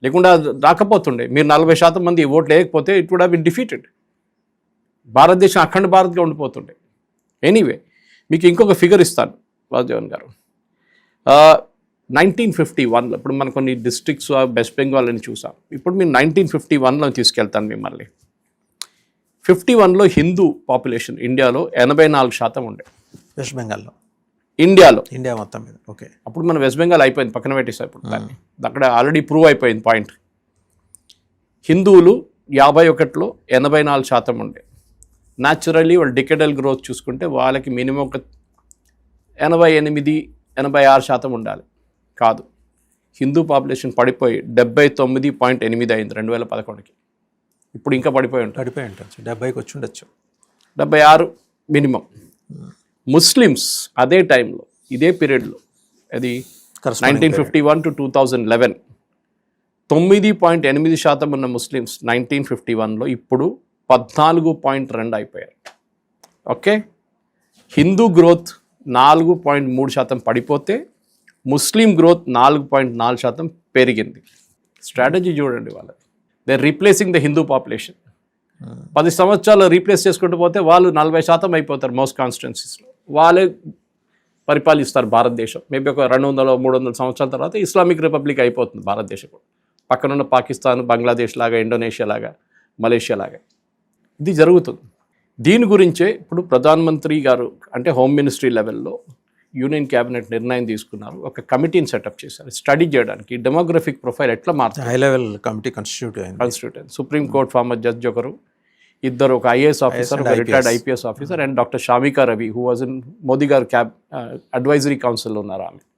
లేకుండా రాకపోతుండే. మీరు 40% మంది ఓట్లు వేయకపోతే it would have been defeated. భారతదేశం అఖండ భారత్గా ఉండిపోతుండే. ఎనీవే, మీకు ఇంకొక ఫిగర్ ఇస్తాను వాసుదేవన్ గారు. 1951లో ఇప్పుడు మన కొన్ని డిస్ట్రిక్ట్స్ వెస్ట్ బెంగాల్ అని చూసాం. ఇప్పుడు మీరు 1951లో తీసుకెళ్తాను మిమ్మల్ని. 51లో హిందూ పాపులేషన్ ఇండియాలో 84% ఉండే. వెస్ట్ బెంగాల్లో, ఇండియా మొత్తం మీద. ఓకే, అప్పుడు మన వెస్ట్ బెంగాల్ అయిపోయింది, పక్కన పెట్టేసాం ఇప్పుడు దాన్ని. అక్కడ ఆల్రెడీ ప్రూవ్ అయిపోయింది పాయింట్. హిందువులు 51లో 84% ఉండే. న్యాచురల్లీ వాళ్ళు డికెడల్ గ్రోత్ చూసుకుంటే వాళ్ళకి మినిమం ఒక 88-86% ఉండాలి. కాదు, హిందూ పాపులేషన్ పడిపోయి 79.8 అయింది 2011కి. ఇప్పుడు ఇంకా పడిపోయి ఉంటుంది, 70కి వచ్చి ఉండొచ్చు, 76 మినిమం. ముస్లిమ్స్ అదే టైంలో, ఇదే పీరియడ్లో, అది 1951 to 2011 9.8% ఉన్న ముస్లిమ్స్ 1951లో ఇప్పుడు 14.2 అయిపోయారు. ఓకే, హిందూ గ్రోత్ 4.3% పడిపోతే ముస్లిం గ్రోత్ 4.4% పెరిగింది. స్ట్రాటజీ చూడండి వాళ్ళది. They replacing the Hindu population. 10 సంవత్సరాలు రీప్లేస్ చేసుకుంటూ పోతే వాళ్ళు 40% అయిపోతారు. మోస్ట్ కాన్స్టిట్యున్సీస్లో వాళ్ళే పరిపాలిస్తారు భారతదేశం. మేబీ ఒక 200-300 సంవత్సరాల తర్వాత ఇస్లామిక్ రిపబ్లిక్ అయిపోతుంది భారతదేశం. పక్కనున్న పాకిస్తాన్, బంగ్లాదేశ్ లాగా, ఇండోనేషియా లాగా, మలేషియా లాగా ఇది జరుగుతుంది. దీని గురించే ఇప్పుడు ప్రధానమంత్రి గారు అంటే హోమ్ మినిస్ట్రీ లెవెల్లో యూనియన్ క్యాబినెట్ నిర్ణయం తీసుకున్నారు. ఒక కమిటీని సెటప్ చేశారు స్టడీ చేయడానికి డెమోగ్రఫిక్ ప్రొఫైల్ ఎట్లా మారుతుంది. High level committee constitute supreme court former judge ఒకరు, ఇద్దరు, ఒక ఐఏఎస్ ఆఫీసర్, ఒక retired IPS officer, and doctor Shamika Ravi who was in Modi garu advisory కౌన్సిల్లో ఉన్నారు ఆమె.